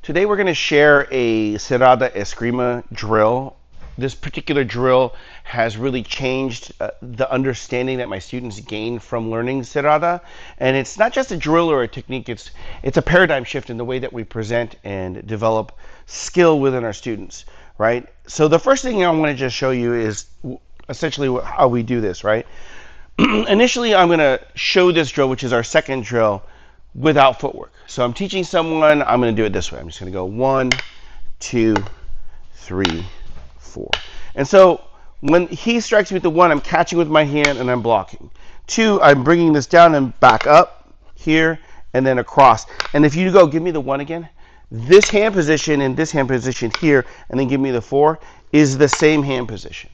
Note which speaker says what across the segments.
Speaker 1: Today we're going to share a Serrada Eskrima drill. This particular drill has really changed the understanding that my students gain from learning Serrada. And it's not just a drill or a technique, it's a paradigm shift in the way that we present and develop skill within our students, right? So the first thing I want to just show you is essentially how we do this, right? Initially, I'm going to show this drill, which is our second drill, without footwork. So I'm teaching someone, I'm going to do it this way. I'm just going to go 1, 2, 3, 4. And so when he strikes me with the 1, I'm catching with my hand and I'm blocking. 2, I'm bringing this down and back up here and then across. And if you go, give me the 1 again. This hand position and this hand position here, and then give me the 4, is the same hand position.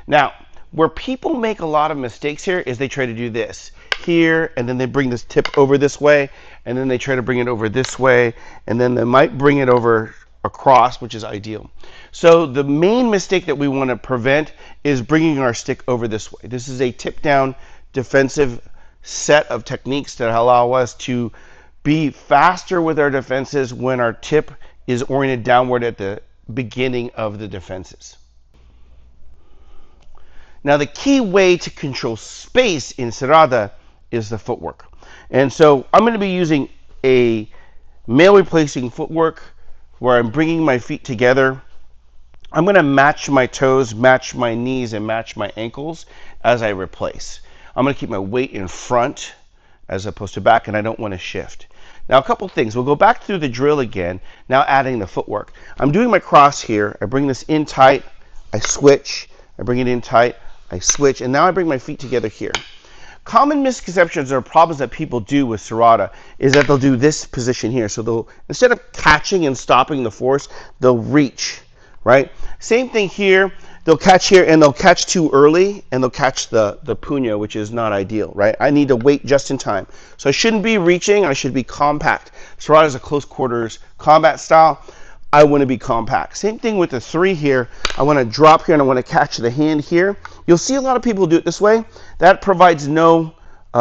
Speaker 1: Now, where people make a lot of mistakes here is they try to do this here, and then they bring this tip over this way, and then they try to bring it over this way, and then they might bring it over across, which is ideal. So the main mistake that we want to prevent is bringing our stick over this way. This is a tip down defensive set of techniques that allow us to be faster with our defenses when our tip is oriented downward at the beginning of the defenses. Now, the key way to control space in Serrada is the footwork. And so I'm going to be using a male replacing footwork where I'm bringing my feet together. I'm going to match my toes, match my knees, and match my ankles as I replace. I'm going to keep my weight in front as opposed to back, and I don't want to shift. Now, a couple things. We'll go back through the drill again, now adding the footwork. I'm doing my cross here. I bring this in tight. I switch. I bring it in tight. I switch, and now I bring my feet together here. Common misconceptions or problems that people do with Serrada is that they'll do this position here. So they'll, instead of catching and stopping the force, they'll reach, right? Same thing here. They'll catch here, and they'll catch too early, and they'll catch the puño, which is not ideal, right? I need to wait just in time. So I shouldn't be reaching. I should be compact. Serrada is a close quarters combat style. I want to be compact. Same thing with the 3 here. I want to drop here and I want to catch the hand here. You'll see a lot of people do it this way. That provides no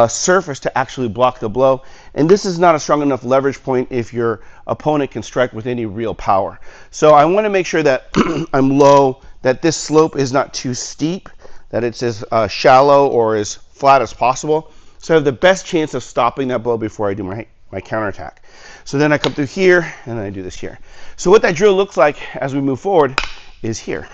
Speaker 1: surface to actually block the blow. And this is not a strong enough leverage point if your opponent can strike with any real power. So I want to make sure that I'm low, that this slope is not too steep, that it's as shallow or as flat as possible. So I have the best chance of stopping that blow before I do my counterattack. So then I come through here, and then I do this here. So what that drill looks like as we move forward is here,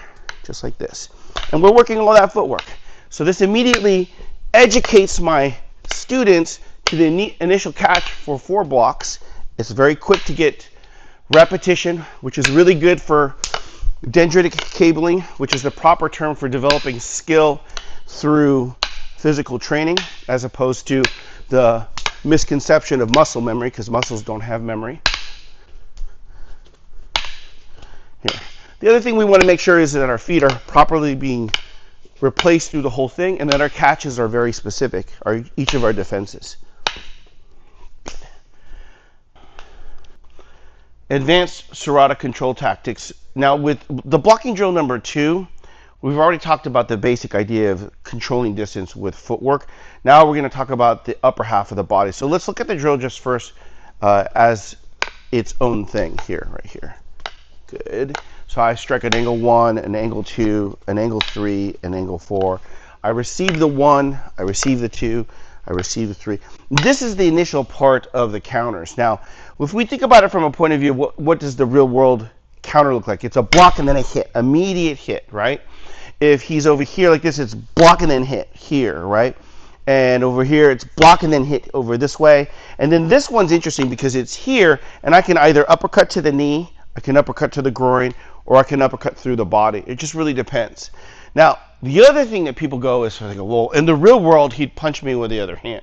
Speaker 1: just like this. And we're working all that footwork. So this immediately educates my students to the initial catch for 4 blocks. It's very quick to get repetition, which is really good for dendritic cabling, which is the proper term for developing skill through physical training, as opposed to the misconception of muscle memory, because muscles don't have memory. Here. The other thing we want to make sure is that our feet are properly being replaced through the whole thing, and that our catches are very specific, each of our defenses. Advanced Serrada control tactics. Now, with the blocking drill number 2, we've already talked about the basic idea of controlling distance with footwork. Now we're going to talk about the upper half of the body. So let's look at the drill just first as its own thing here, right here. Good. So I strike an angle 1, an angle 2, an angle 3, an angle 4. I receive the 1, I receive the 2, I receive the 3. This is the initial part of the counters. Now, if we think about it from a point of view, what does the real world counter look like? It's a block and then a hit, immediate hit, right? If he's over here like this, it's block and then hit here, right? And over here, it's block and then hit over this way. And then this one's interesting because it's here, and I can either uppercut to the knee, I can uppercut to the groin, or I can uppercut through the body. It just really depends. Now, the other thing that people go is, they go, well, in the real world, he'd punch me with the other hand.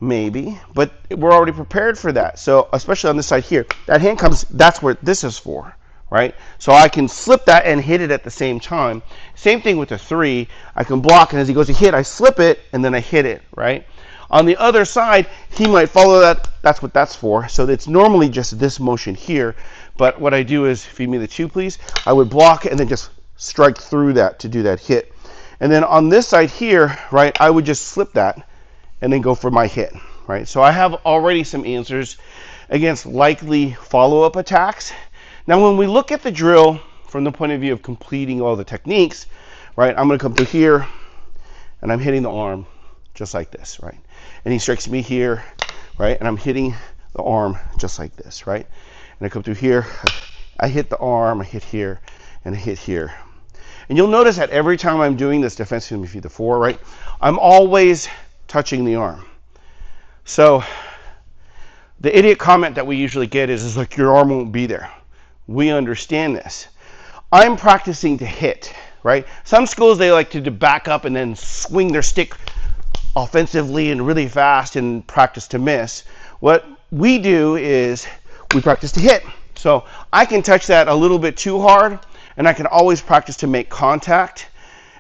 Speaker 1: Maybe, but we're already prepared for that. So, especially on this side here, that hand comes, that's what this is for, right? So I can slip that and hit it at the same time. Same thing with the 3. I can block, and as he goes to hit, I slip it, and then I hit it, right? On the other side, he might follow that. That's what that's for. So it's normally just this motion here. But what I do is, feed me the 2, please. I would block and then just strike through that to do that hit. And then on this side here, right, I would just slip that and then go for my hit, right? So I have already some answers. against likely follow-up attacks. Now, when we look at the drill from the point of view of completing all the techniques, right, I'm going to come through here, and I'm hitting the arm just like this, right? And he strikes me here, right? And I'm hitting the arm just like this, right? And I come through here, I hit the arm, I hit here, and I hit here. And you'll notice that every time I'm doing this defensive feet the 4, right, I'm always touching the arm. So the idiot comment that we usually get is like, your arm won't be there. We understand this. I'm practicing to hit, right? Some schools, they like to back up and then swing their stick offensively and really fast and practice to miss. What we do is we practice to hit. So I can touch that a little bit too hard, and I can always practice to make contact,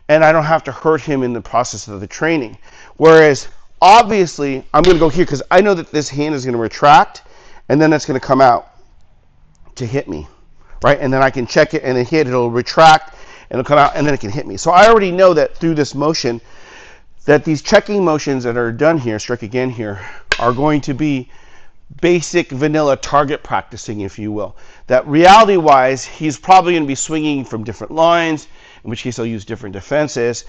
Speaker 1: and I don't have to hurt him in the process of the training. Whereas obviously I'm going to go here because I know that this hand is going to retract, and then it's going to come out to hit me, right? And then I can check it and then hit, it'll retract and it'll come out and then it can hit me. So I already know that through this motion that these checking motions that are done here, strike again here, are going to be basic vanilla target practicing, if you will. That reality wise, he's probably going to be swinging from different lines, in which case I'll use different defenses,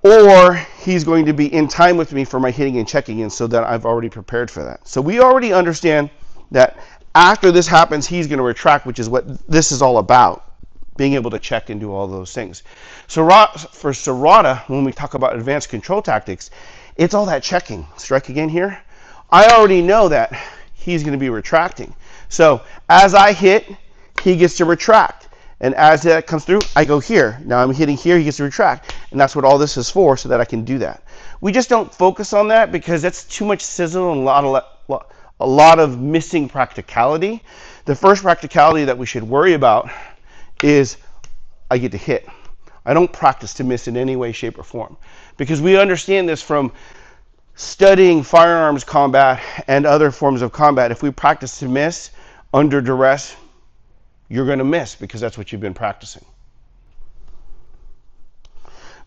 Speaker 1: or he's going to be in time with me for my hitting and checking in, so that I've already prepared for that. So we already understand that after this happens, he's going to retract, which is what this is all about, being able to check and do all those things. So for Serrada, when we talk about advanced control tactics, it's all that checking. Strike again here. I already know that he's going to be retracting. So as I hit, he gets to retract. And as that comes through, I go here. Now I'm hitting here, he gets to retract. And that's what all this is for, so that I can do that. We just don't focus on that because that's too much sizzle and a lot of missing practicality. The first practicality that we should worry about is I get to hit. I don't practice to miss in any way, shape, or form. Because we understand this from studying firearms combat and other forms of combat. If we practice to miss under duress, you're going to miss because that's what you've been practicing.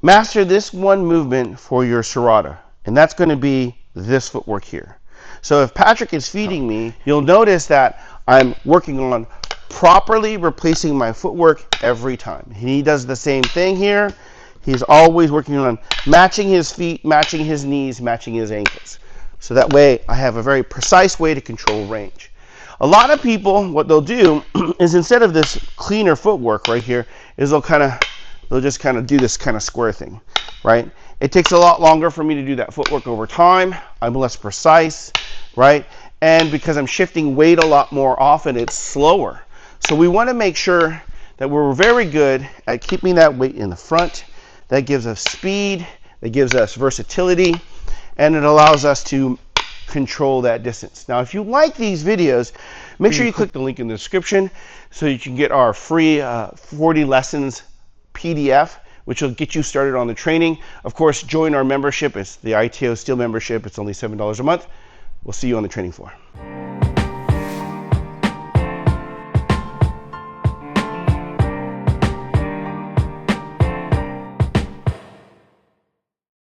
Speaker 1: Master this one movement for your Serrada, and that's going to be this footwork here. So if Patrick is feeding me, you'll notice that I'm working on properly replacing my footwork every time. He does the same thing here. He's always working on matching his feet, matching his knees, matching his ankles. So that way I have a very precise way to control range. A lot of people, what they'll do is instead of this cleaner footwork right here, is they'll just kind of do this kind of square thing, right? It takes a lot longer for me to do that footwork over time. I'm less precise, right? And because I'm shifting weight a lot more often, it's slower. So we want to make sure that we're very good at keeping that weight in the front. That gives us speed, that gives us versatility, and it allows us to control that distance. Now, if you like these videos, make sure you click the link in the description so you can get our free 40 lessons PDF, which will get you started on the training. Of course, join our membership. It's the ITO Steel membership. It's only $7 a month. We'll see you on the training floor.